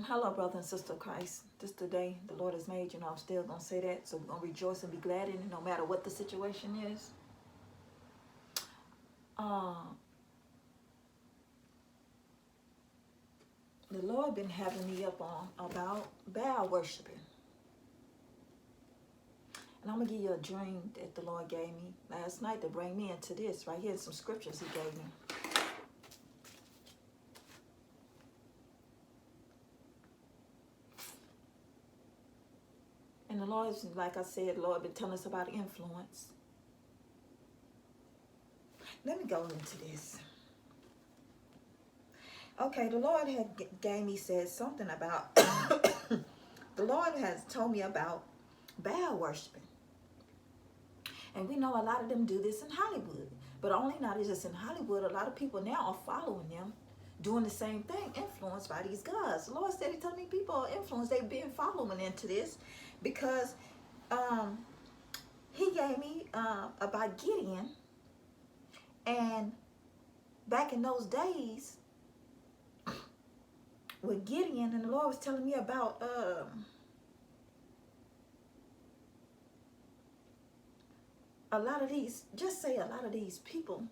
Hello, brother and sister of Christ. This the day the Lord has made. I'm still going to say that. So we're going to rejoice and be glad in it no matter what the situation is. The Lord been having me up on about Baal worshiping. And I'm going to give you a dream that the Lord gave me last night to bring me into this. Right here, some scriptures he gave me. And the Lord, like I said, the Lord been telling us about influence. Let me go into this. Okay, the Lord had gave me said something about, the Lord has told me about Baal worshiping. And we know a lot of them do this in Hollywood. But only not just in Hollywood, a lot of people now are following them, doing the same thing, influenced by these gods. The Lord said he told me people are influenced, they've been following into this because he gave me about Gideon. And back in those days, with Gideon, and the Lord was telling me about a lot of these people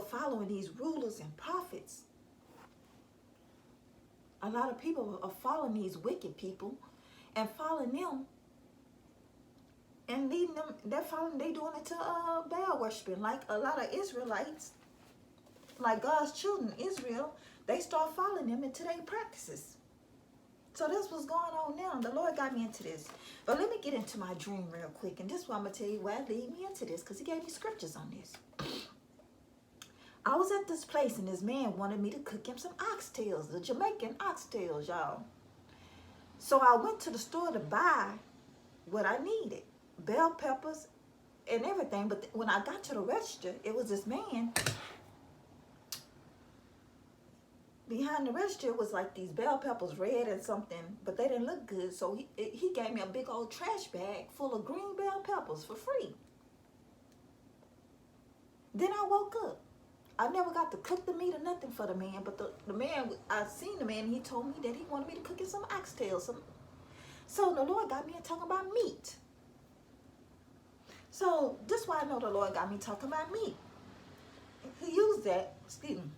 following these rulers and prophets. A lot of people are following these wicked people and following them and leading them. They doing it to Baal worshiping, like a lot of Israelites, like God's children, Israel. They start following them into their practices. So that's what's going on now. The Lord got me into this. But let me get into my dream real quick. And this is what I'm going to tell you why it lead me into this. Because he gave me scriptures on this. I was at this place and this man wanted me to cook him some oxtails. The Jamaican oxtails, y'all. So I went to the store to buy what I needed. Bell peppers and everything. But when I got to the register, it was this man. Behind the register was like these bell peppers, red and something, but they didn't look good. So he gave me a big old trash bag full of green bell peppers for free. Then I woke up. I never got to cook the meat or nothing for the man, but the man, I seen the man and he told me that he wanted me to cook him some oxtails. So the Lord got me talking about meat. So this is why I know the Lord got me talking about meat. He used that, excuse me.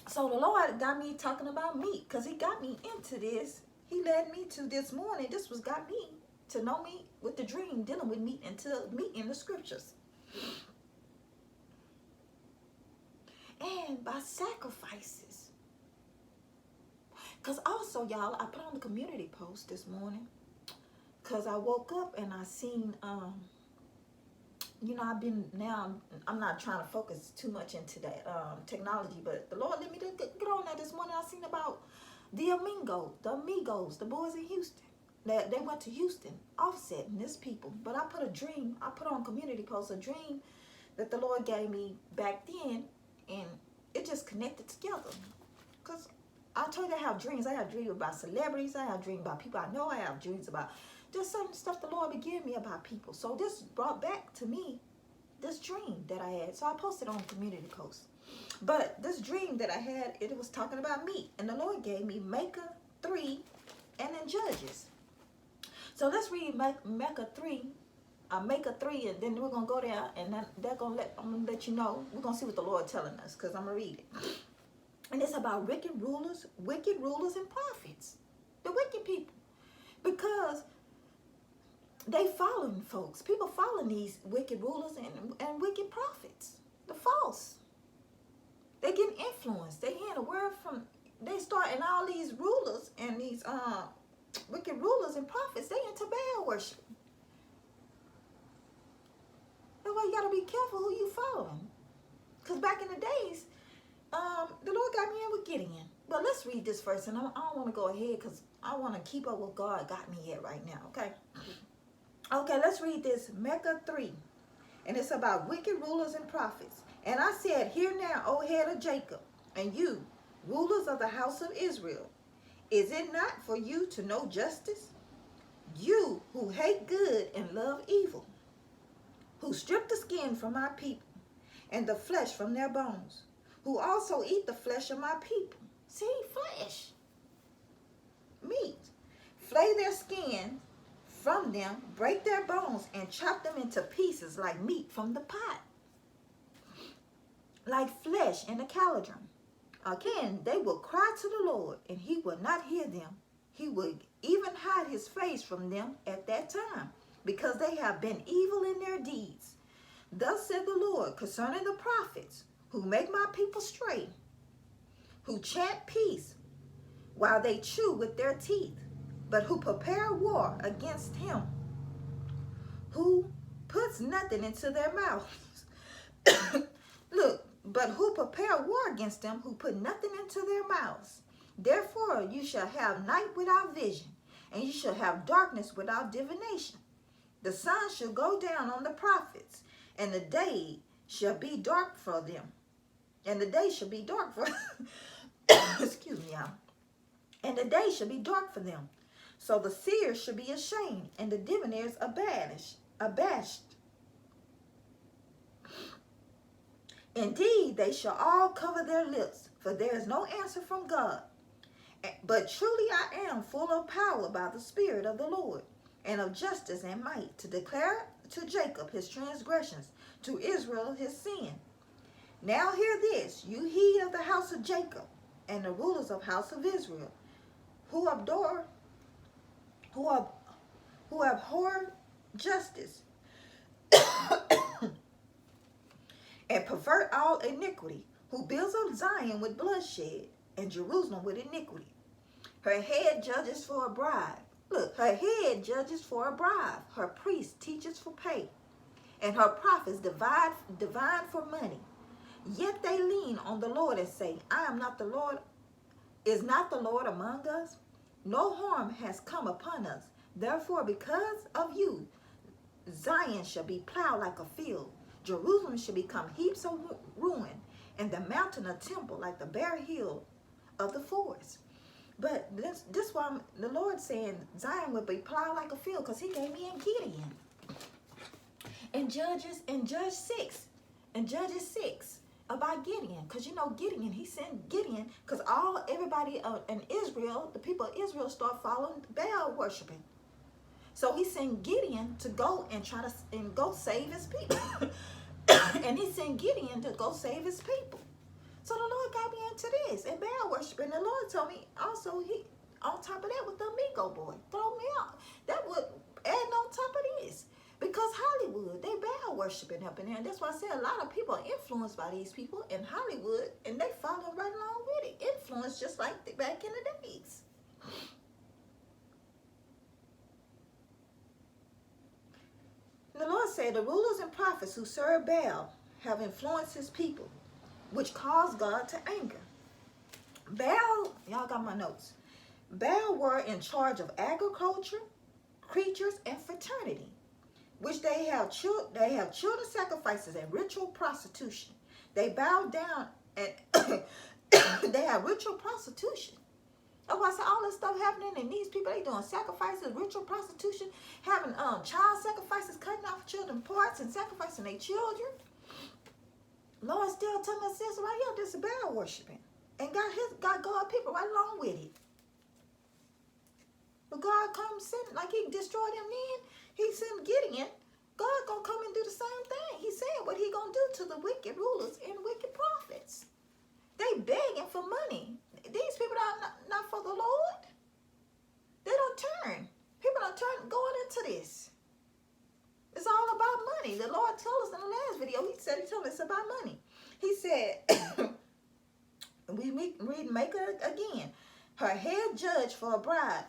So the Lord got me talking about meat because he got me into this. He led me to this morning. This was got me to know me with the dream, dealing with meat, into meat in the scriptures. And by sacrifices. Because also, y'all, I put on the community post this morning because I woke up and I seen, I'm not trying to focus too much into that technology, but the Lord let me get on that this morning. I seen about the Amigos, the boys in Houston. They went to Houston, offsetting this people. But I put on community post, a dream that the Lord gave me back then, and it just connected together. Because I told you I have dreams. I have dreams about celebrities. I have dreams about people I know. I have dreams about just certain stuff the Lord be giving me about people. So this brought back to me this dream that I had. So I posted on community post. But this dream that I had, it was talking about meat. And the Lord gave me Micah 3 and then Judges. So let's read Micah 3, and then we're going to go there, and then I'm going to let you know. We're going to see what the Lord telling us, because I'm going to read it. And it's about wicked rulers and prophets. The wicked people. Because they following folks. People following these wicked rulers and wicked prophets. The false. They getting influenced. They hearing a word from, they starting all these rulers and these wicked rulers and prophets. They into Baal worship. That's why you got to be careful who you following. Because back in the days, the Lord got me in with Gideon. But let's read this first. And I don't want to go ahead because I want to keep up what God got me at right now. Okay. Okay, let's read this, Micah 3. And it's about wicked rulers and prophets. And I said, hear now, O head of Jacob, and you, rulers of the house of Israel, is it not for you to know justice? You who hate good and love evil, who strip the skin from my people, and the flesh from their bones, who also eat the flesh of my people. See, flesh. their skin from them, break their bones, and chop them into pieces like meat from the pot, like flesh in a cauldron. Again, they will cry to the Lord, and he will not hear them. He will even hide his face from them at that time, because they have been evil in their deeds. Thus said the Lord concerning the prophets who make my people stray, who chant peace while they chew with their teeth, but who prepare war against him who puts nothing into their mouths. Look, but who prepare war against them who put nothing into their mouths. Therefore you shall have night without vision, and you shall have darkness without divination. The sun shall go down on the prophets, and the day shall be dark for them. And the day shall be dark for excuse me, y'all. And the day shall be dark for them. So the seers shall be ashamed, and the diviners abashed. Indeed, they shall all cover their lips, for there is no answer from God. But truly I am full of power by the Spirit of the Lord, and of justice and might, to declare to Jacob his transgressions, to Israel his sin. Now hear this, you he of the house of Jacob, and the rulers of house of Israel, who abhor justice, and pervert all iniquity, who builds up Zion with bloodshed, and Jerusalem with iniquity. Her head judges for a bribe. Look, her head judges for a bribe. Her priest teaches for pay, and her prophets divine for money. Yet they lean on the Lord and say, I am not the Lord. Is not the Lord among us? No harm has come upon us. Therefore, because of you, Zion shall be plowed like a field. Jerusalem shall become heaps of ruin, and the mountain a temple like the bare hill of the forest. But this why the Lord saying Zion will be plowed like a field, because he gave me in Gideon. And Judges 6 about Gideon, because you know Gideon, he sent Gideon because everybody in Israel, the people of Israel, start following Baal worshiping. So he sent Gideon to go and go save his people. And he sent Gideon to go save his people. So the Lord got me into this and Baal worshiping. The Lord told me also, he on top of that with the amigo boy, throw me out. That would add on top of this. Because Hollywood, they Baal worshiping up in there. And that's why I said a lot of people are influenced by these people in Hollywood, and they follow right along with it. Influenced just like back in the days. The Lord said, the rulers and prophets who serve Baal have influenced his people, which caused God to anger. Baal, y'all got my notes. Baal were in charge of agriculture, creatures, and fraternity, which they have children sacrifices and ritual prostitution. They bow down and they have ritual prostitution. Oh, I said all this stuff happening, and these people, they doing sacrifices, ritual prostitution, having child sacrifices, cutting off children parts and sacrificing their children. Lord still telling us this right here, this is Baal worshiping, and got God people right along with it. But God comes send, like he destroyed them then, he sent Gideon. God gonna come and do the same thing. He said what he gonna do to the wicked rulers and wicked prophets. They begging for money. These people are not for the Lord. They don't turn. People don't turn going into this. It's all about money. The Lord told us in the last video, he told us about money. He said, we read Micah again. Her head judge for a bribe.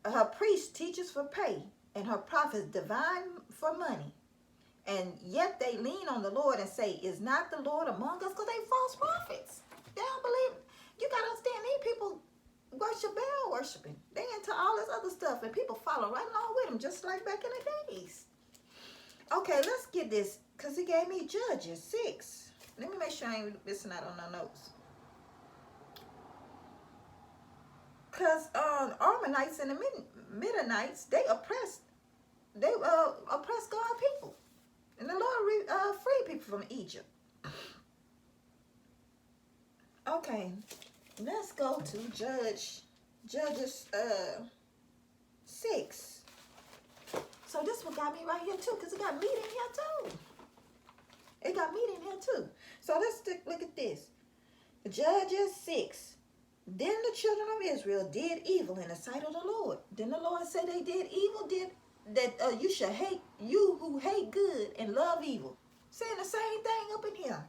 Her priest teaches for pay, and her prophets divine for money. And yet they lean on the Lord and say, is not the Lord among us? Because they false prophets. They don't believe. You got to understand, these people worship Baal worshiping. They into all this other stuff, and people follow right along with them, just like back in the days. Okay, let's get this, because he gave me Judges 6. Let me make sure I ain't missing out on no notes. Because Armenites and the Midianites, they oppressed God's people. And the Lord freed people from Egypt. Okay, let's go to Judges 6. So this one got me right here too, because it got meat in here too. It got meat in here too. So let's look at this. Judges 6. Then the children of Israel did evil in the sight of the Lord. Then the Lord said they did evil, that you should hate, you who hate good and love evil. Saying the same thing up in here.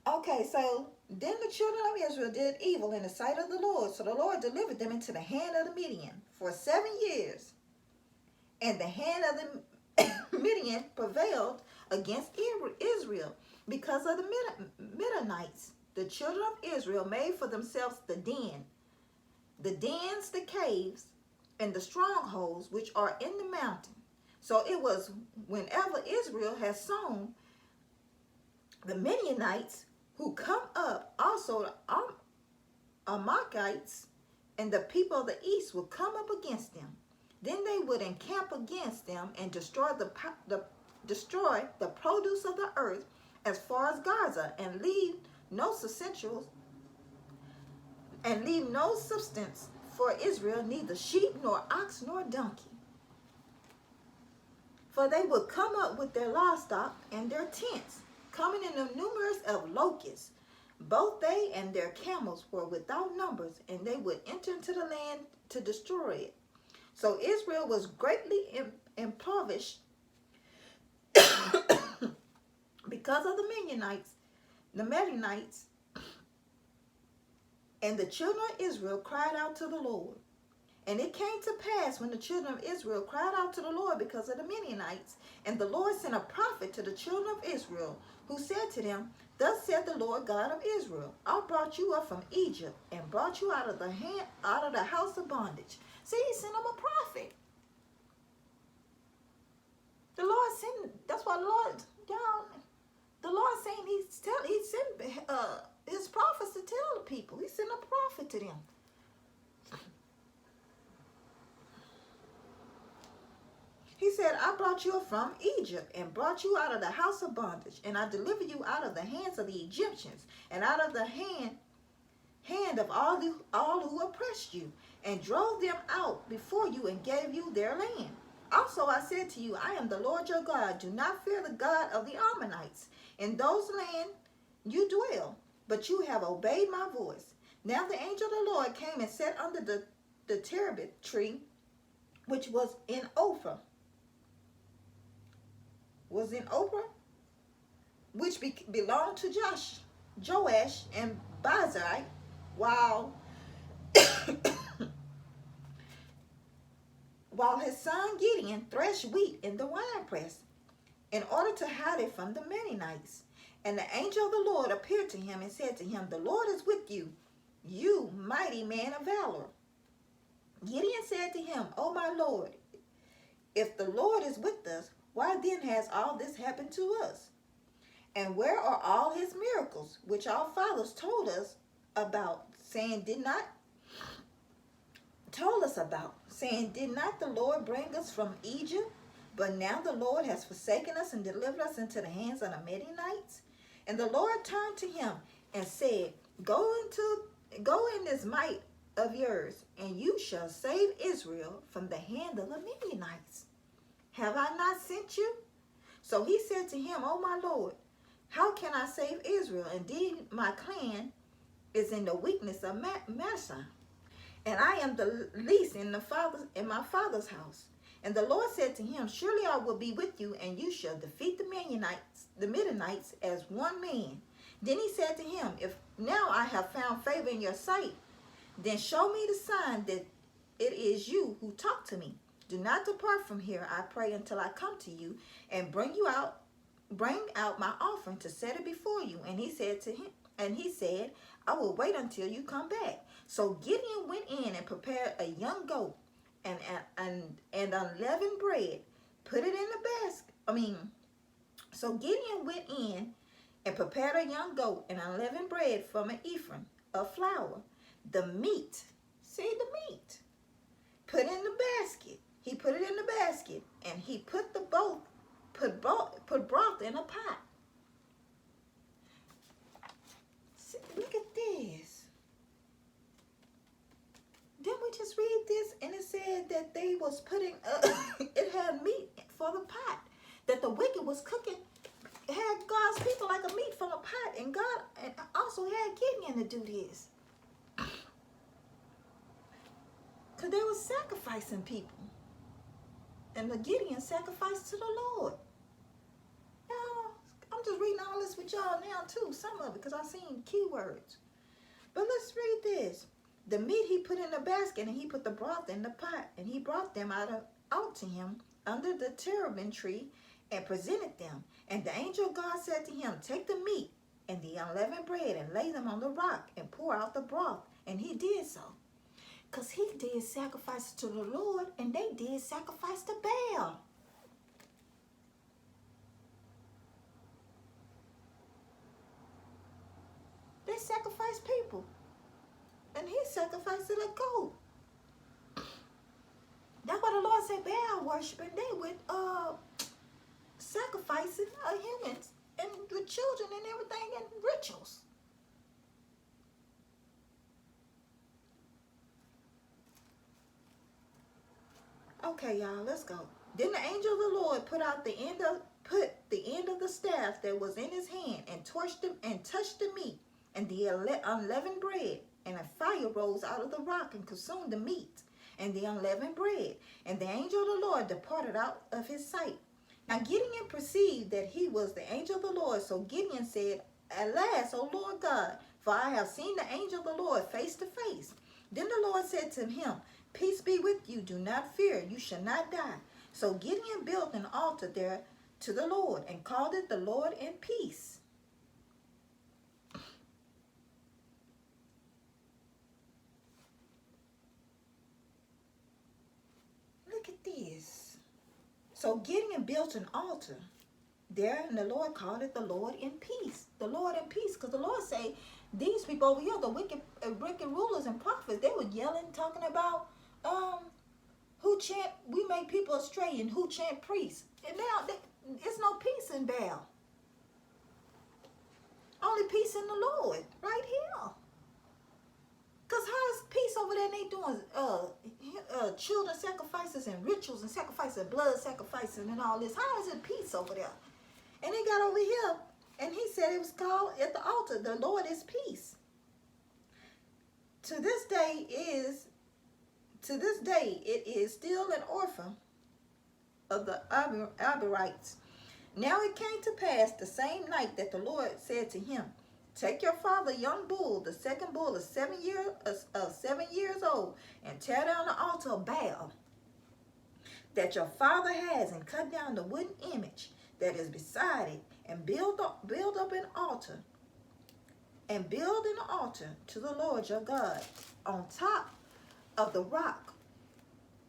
Okay, so then the children of Israel did evil in the sight of the Lord. So the Lord delivered them into the hand of the Midian for 7 years. And the hand of the Midian prevailed against Israel because of the Midianites. The children of Israel made for themselves the dens, the caves, and the strongholds which are in the mountain. So it was whenever Israel had sown, the Midianites who come up, also the Amalekites and the people of the east would come up against them. Then they would encamp against them and destroy the produce of the earth as far as Gaza, and leave no substance for Israel, neither sheep nor ox nor donkey. For they would come up with their livestock and their tents, coming in the numerous of locusts. Both they and their camels were without numbers, and they would enter into the land to destroy it. So Israel was greatly impoverished because of the Midianites, and the children of Israel cried out to the Lord. And it came to pass when the children of Israel cried out to the Lord because of the Midianites, and the Lord sent a prophet to the children of Israel, who said to them, Thus said the Lord God of Israel, I brought you up from Egypt and brought you out of the house of bondage. See, he sent them a prophet. The Lord sent, that's why the Lord saying he sent his prophets to tell the people. He sent a prophet to them. He said, I brought you from Egypt and brought you out of the house of bondage, and I delivered you out of the hands of the Egyptians and out of the hand of all who oppressed you, and drove them out before you and gave you their land. Also I said to you, I am the Lord your God. Do not fear the God of the Ammonites. In those lands you dwell, but you have obeyed my voice. Now the angel of the Lord came and sat under the terebinth tree, which was in Ophrah, which belonged to Joash and Bazai, while his son Gideon threshed wheat in the winepress, in order to hide it from the Midianites. And the angel of the Lord appeared to him and said to him, The Lord is with you, you mighty man of valor. Gideon said to him, O my Lord, if the Lord is with us, why then has all this happened to us? And where are all his miracles, which our fathers told us about, saying, Did not the Lord bring us from Egypt? But now the Lord has forsaken us and delivered us into the hands of the Midianites. And the Lord turned to him and said, Go in this might of yours, and you shall save Israel from the hand of the Midianites. Have I not sent you? So he said to him, O my Lord, how can I save Israel? Indeed, my clan is in the weakness of Massa, and I am the least in my father's house. And the Lord said to him, Surely I will be with you, and you shall defeat the Midianites as one man. Then he said to him, If now I have found favor in your sight, then show me the sign that it is you who talk to me. Do not depart from here, I pray, until I come to you and bring out my offering to set it before you. And he said, I will wait until you come back. So Gideon went in and prepared a young goat and unleavened bread, put it in the basket. So Gideon went in and prepared a young goat and unleavened bread from an ephah of flour. The meat, put in the basket. He put it in the basket, and he put broth in a pot. See, look at this. Didn't we just read this and it said that they was putting, it had meat for the pot, that the wicked was cooking, had God's people like a meat from a pot, and God and also had Gideon to do this. Because they were sacrificing people. And the Gideon sacrificed to the Lord. Y'all, I'm just reading all this with y'all now too, some of it, because I've seen keywords. But let's read this. The meat he put in the basket, and he put the broth in the pot, and he brought them out to him under the terebinth tree and presented them. And the angel of God said to him, take the meat and the unleavened bread and lay them on the rock and pour out the broth. And he did so. Because he did sacrifices to the Lord, and they did sacrifice to Baal. They sacrificed people. And he sacrificed a goat. That's what the Lord said Baal worshiping. They would sacrificing humans and with children and everything and rituals. Okay, y'all, let's go. Then the angel of the Lord put the end of the staff that was in his hand and touched the meat and the unleavened bread, and a fire rose out of the rock and consumed the meat and the unleavened bread. And the angel of the Lord departed out of his sight. Now Gideon perceived that he was the angel of the Lord. So Gideon said, alas, O Lord God, for I have seen the angel of the Lord face to face. Then the Lord said to him, peace be with you, do not fear, you shall not die. So Gideon built an altar there to the Lord and called it the Lord in peace. Look at this. So Gideon built an altar there, and the Lord called it the Lord in peace. The Lord in peace, because the Lord say, these people over here, the wicked rulers and prophets, they were yelling, talking about who chant, we make people astray, and who chant priests. And now it's no peace in Baal. Only peace in the Lord, right here. Because how is peace over there? And they doing children sacrifices and rituals and sacrifices, blood sacrifices and all this. How is it peace over there? And he got over here, and he said it was called at the altar, the Lord is peace. To this day, it is still an orphan of the Aberites. Now it came to pass the same night that the Lord said to him, take your father young bull, the second bull of 7 years old, and tear down the altar of Baal that your father has, and cut down the wooden image that is beside it, and build up an altar, and build an altar to the Lord your God on top of the rock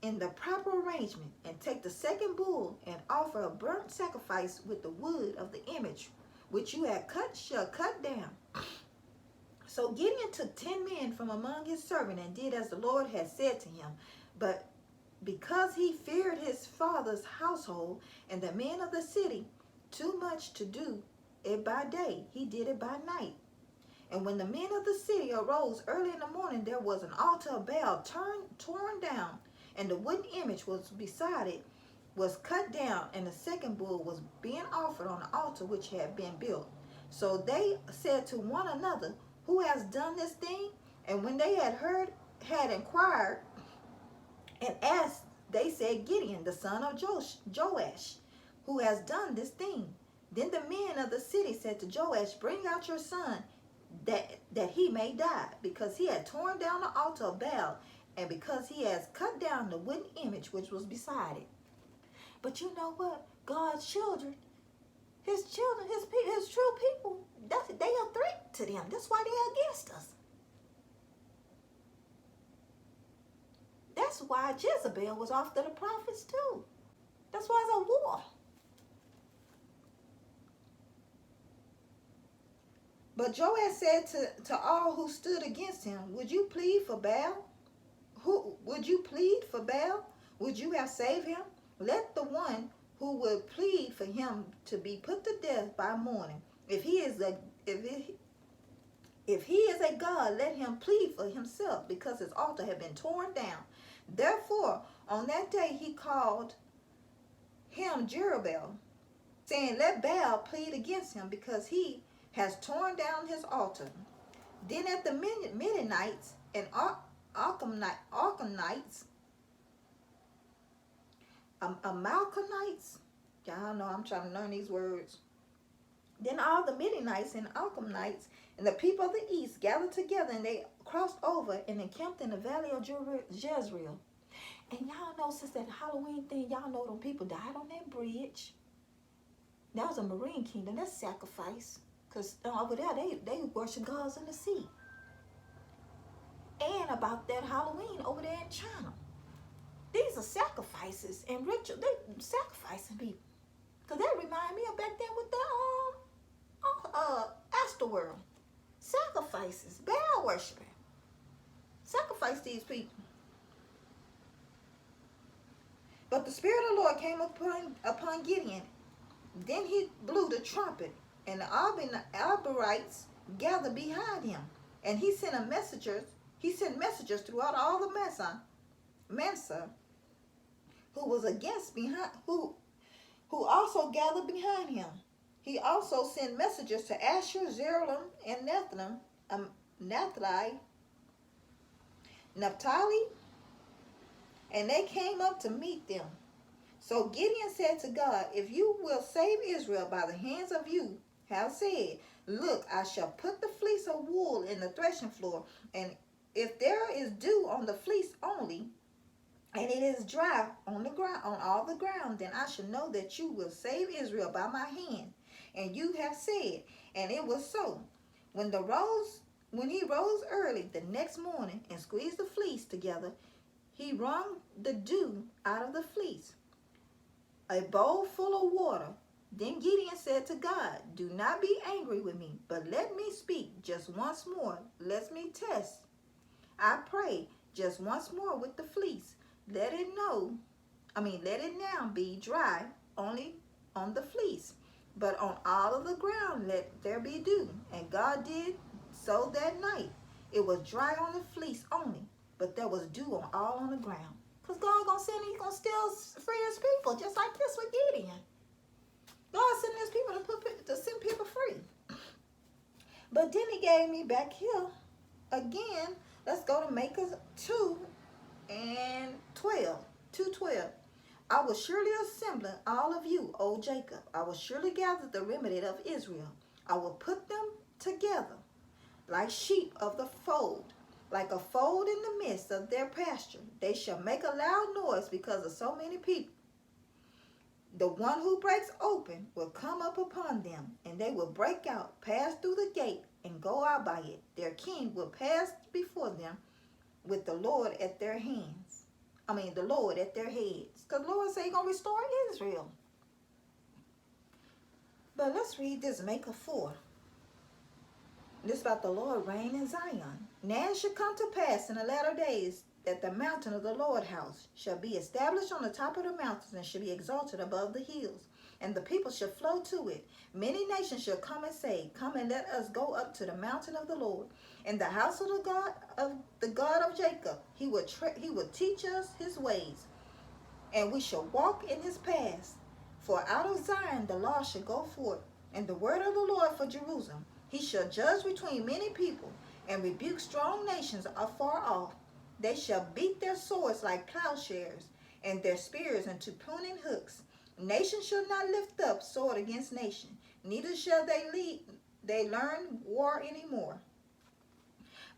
in the proper arrangement, and take the second bull and offer a burnt sacrifice with the wood of the image which you had shall cut down. So Gideon took 10 men from among his servants and did as the Lord had said to him. But because he feared his father's household and the men of the city too much to do it by day, he did it by night. And when the men of the city arose early in the morning, there was an altar of Baal torn down, and the wooden image was beside it was cut down, and the second bull was being offered on the altar which had been built. So they said to one another, who has done this thing? And when they had inquired and asked, they said, Gideon, the son of Joash, who has done this thing. Then the men of the city said to Joash, bring out your son, that he may die, because he had torn down the altar of Baal, and because he has cut down the wooden image which was beside it. But you know what? God's children, his true people, they are a threat to them. That's why they're against us. That's why Jezebel was after the prophets too. That's why it's a war. But Joash said to all who stood against him, would you plead for Baal? Would you plead for Baal? Would you have saved him? Let the one who would plead for him to be put to death by morning. If he is If he is a God, let him plead for himself, because his altar had been torn down. Therefore, on that day he called him Jerubbaal, saying, let Baal plead against him, because he has torn down his altar. Then at the Midianites and Archonites, Amalekonites, y'all know I'm trying to learn these words. Then all the Midianites and Archonites and the people of the east gathered together, and they crossed over and encamped in the valley of Jezreel. And y'all know, since that Halloween thing, y'all know them people died on that bridge. That was a marine kingdom. That's sacrifice. Because over there, they worship gods in the sea. And about that Halloween over there in China. These are sacrifices and ritual. They sacrificing people. Because that remind me of back then with the Astroworld. Sacrifices. Baal worshiping. Sacrifice these people. But the Spirit of the Lord came upon Gideon. Then he blew the trumpet, and the Arborites gathered behind him. And he sent messengers throughout all the Manasseh, who also gathered behind him. He also sent messengers to Asher, Zebulun, and Naphtali, and they came up to meet them. So Gideon said to God, if you will save Israel by the hands of you have said, look, I shall put the fleece of wool in the threshing floor, and if there is dew on the fleece only, and it is dry on the ground, on all the ground, then I shall know that you will save Israel by my hand. And you have said, and it was so. When he rose early the next morning and squeezed the fleece together, he wrung the dew out of the fleece, a bowl full of water. Then Gideon said to God, do not be angry with me, but let me speak just once more. Let me test, I pray, just once more with the fleece. Let it now be dry only on the fleece, but on all of the ground let there be dew. And God did so that night. It was dry on the fleece only, but there was dew all on the ground. Because God gonna send, he's gonna still free his people, just like this with Gideon. God sent his people to send people free. But then he gave me back here again. Let's go to Micah 2 and 12. 2:12. I will surely assemble all of you, O Jacob. I will surely gather the remnant of Israel. I will put them together like sheep of the fold, like a fold in the midst of their pasture. They shall make a loud noise because of so many people. The one who breaks open will come up upon them, and they will break out, pass through the gate, and go out by it. Their king will pass before them with the Lord at their hands. The Lord at their heads. Because the Lord said he's going to restore Israel. But let's read this, Micah 4. This is about the Lord reign in Zion. Now it shall come to pass in the latter days that the mountain of the Lord house shall be established on the top of the mountains, and shall be exalted above the hills, and the people shall flow to it. Many nations shall come and say, come and let us go up to the mountain of the Lord, and the house of the God of Jacob. He will teach us his ways, and we shall walk in his paths. For out of Zion the law shall go forth, and the word of the Lord for Jerusalem. He shall judge between many people, and rebuke strong nations afar off. They shall beat their swords like plowshares, and their spears into pruning hooks. Nation shall not lift up sword against nation, neither shall they learn war anymore.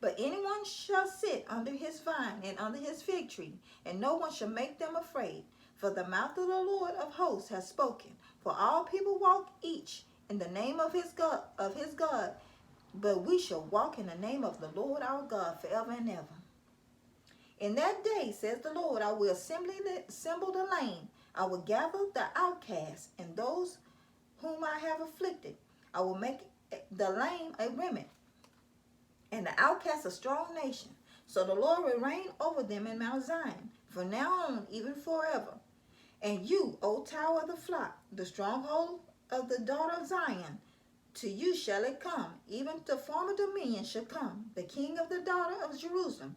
But anyone shall sit under his vine and under his fig tree, and no one shall make them afraid. For the mouth of the Lord of hosts has spoken. For all people walk each in the name of his God, but we shall walk in the name of the Lord our God forever and ever. In that day, says the Lord, I will assemble the lame. I will gather the outcasts and those whom I have afflicted. I will make the lame a remnant, and the outcasts a strong nation. So the Lord will reign over them in Mount Zion, from now on, even forever. And you, O tower of the flock, the stronghold of the daughter of Zion, To you shall it come, even the former dominion shall come, the king of the daughter of Jerusalem.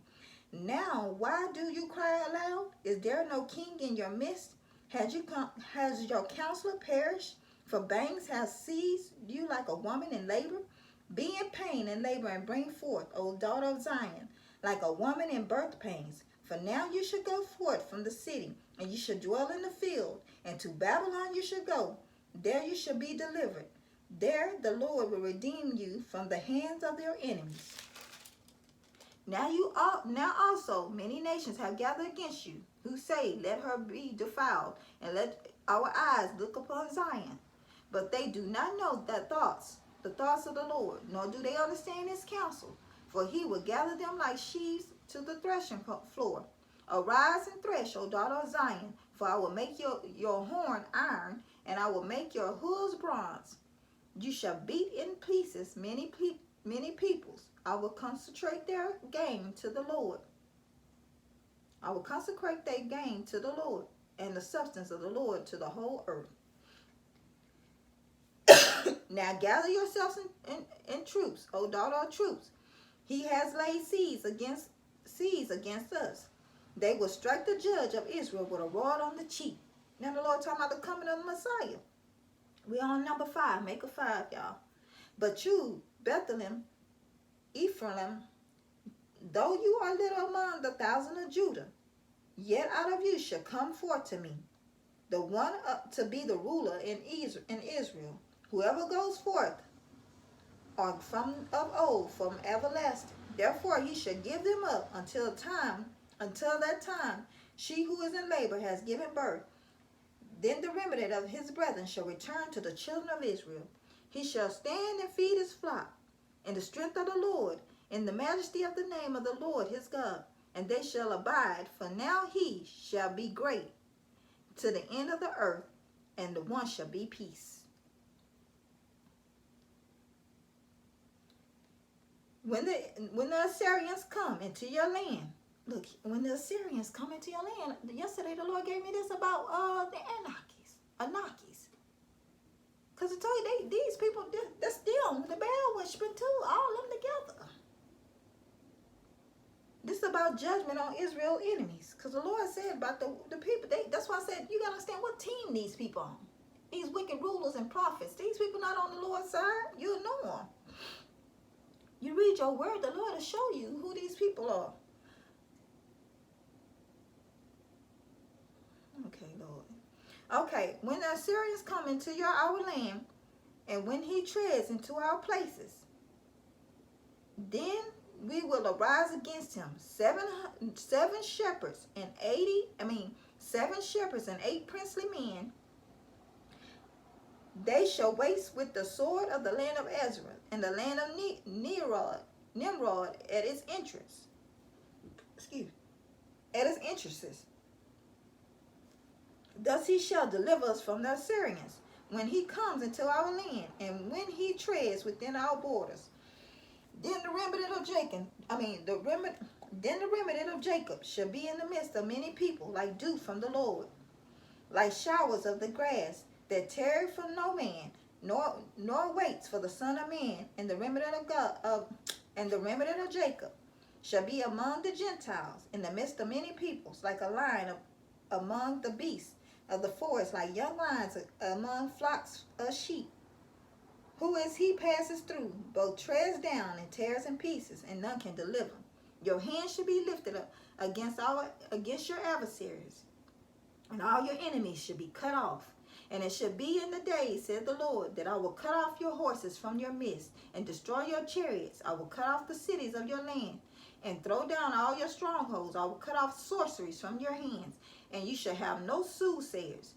Now, why do you cry aloud? Is there no king in your midst? Has your counselor perished? For bangs has seized you like a woman in labor. Be in pain and labor and bring forth, O daughter of Zion, like a woman in birth pains. For now you shall go forth from the city, and you shall dwell in the field, and to Babylon you shall go. There you shall be delivered. There the Lord will redeem you from the hands of your enemies. Now also many nations have gathered against you, who say, let her be defiled, and let our eyes look upon Zion. But they do not know the thoughts of the Lord, nor do they understand his counsel. For he will gather them like sheaves to the threshing floor. Arise and thresh, O daughter of Zion, for I will make your horn iron, and I will make your hooves bronze. You shall beat in pieces many peoples. I will consecrate their gain to the Lord. I will consecrate their gain to the Lord, and the substance of the Lord to the whole earth. Now gather yourselves in troops, O daughter of troops. He has laid siege against us. They will strike the judge of Israel with a rod on the cheek. Now the Lord talking about the coming of the Messiah. We're on number 5. Make a 5, y'all. But you, Bethlehem, Ephraim, though you are little among the 1,000 of Judah, yet out of you shall come forth to me the one to be the ruler in Israel. Whoever goes forth are from of old, from everlasting. Therefore he shall give them up until that time she who is in labor has given birth. Then the remnant of his brethren shall return to the children of Israel. He shall stand and feed his flock in the strength of the Lord, in the majesty of the name of the Lord his God. And they shall abide, for now he shall be great to the end of the earth, and the one shall be peace. When the Assyrians come into your land, look, when the Assyrians come into your land, yesterday the Lord gave me this about the Anakis. Because I told you, these people, that's them, the Baal worshiping too, all of them together. This is about judgment on Israel's enemies. Because the Lord said about the people, that's why I said, you got to understand what team these people on. These wicked rulers and prophets. These people not on the Lord's side. You'll know them. You read your word, the Lord will show you who these people are. Okay, Lord. Okay, when the Assyrians come into our land, and when he treads into our places, then we will arise against him 7 shepherds and 8 princely men. They shall waste with the sword of the land of Ezra and the land of Nimrod at its entrance. At its entrances. Thus he shall deliver us from the Assyrians when he comes into our land, and when he treads within our borders. Then the remnant of Jacob shall be in the midst of many people, like dew from the Lord, like showers of the grass, that tarry from no man, nor waits for the Son of Man. And the remnant of Jacob shall be among the Gentiles, in the midst of many peoples, like a lion among the beasts of the forest, like young lions among flocks of sheep. Who as he passes through, both treads down and tears in pieces, and none can deliver. Your hand shall be lifted up against your adversaries, and all your enemies shall be cut off. And it shall be in the days, said the Lord, that I will cut off your horses from your midst, and destroy your chariots. I will cut off the cities of your land, and throw down all your strongholds. I will cut off sorceries from your hands, and you shall have no soothsayers.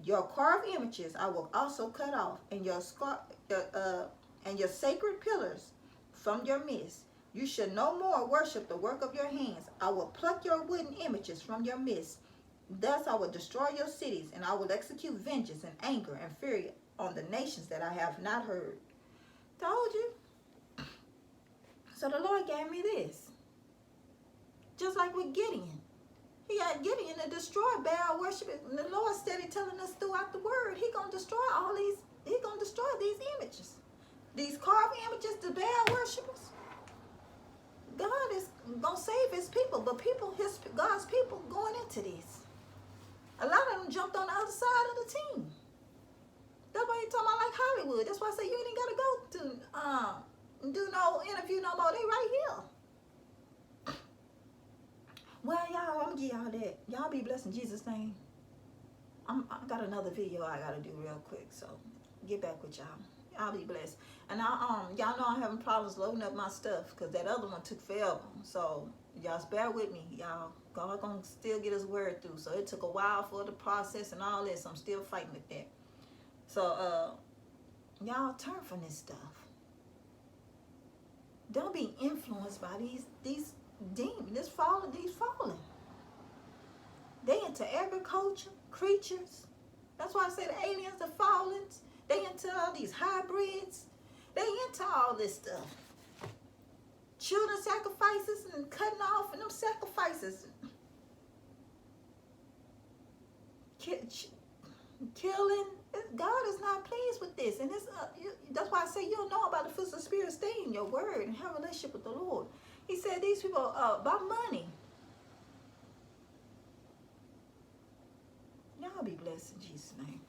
Your carved images I will also cut off, and your sacred pillars from your midst. You shall no more worship the work of your hands. I will pluck your wooden images from your midst. Thus I will destroy your cities, and I will execute vengeance and anger and fury on the nations that I have not heard. Told you. So the Lord gave me this. Just like with Gideon. He got Gideon to destroy Baal worship. And the Lord steady telling us throughout the word, He's gonna destroy these images. These carved images, the Baal worshippers. God is gonna save His people, but God's people going into this. A lot of them jumped on the other side of the team. That's why you talking about like Hollywood. That's why I say you ain't gotta go to do no interview no more. They right here. Well, y'all, I'm gonna give y'all that. Y'all be blessed in Jesus' name. I got another video I gotta do real quick, so get back with y'all. Y'all be blessed. And y'all know I'm having problems loading up my stuff because that other one took forever. So y'all bear with me, y'all. God gonna still get His word through. So it took a while for the process and all this. I'm still fighting with that. So y'all turn from this stuff. Don't be influenced by these demons, these fallen. They into agriculture, creatures. That's why I say the aliens, the fallens. They into all these hybrids. They into all this stuff. Children sacrifices and cutting off and them sacrifices. Killing. God is not pleased with this. And that's why I say you don't know about the fruits of the Spirit. Stay in your word and have a relationship with the Lord. He said these people about money. Y'all be blessed in Jesus' name.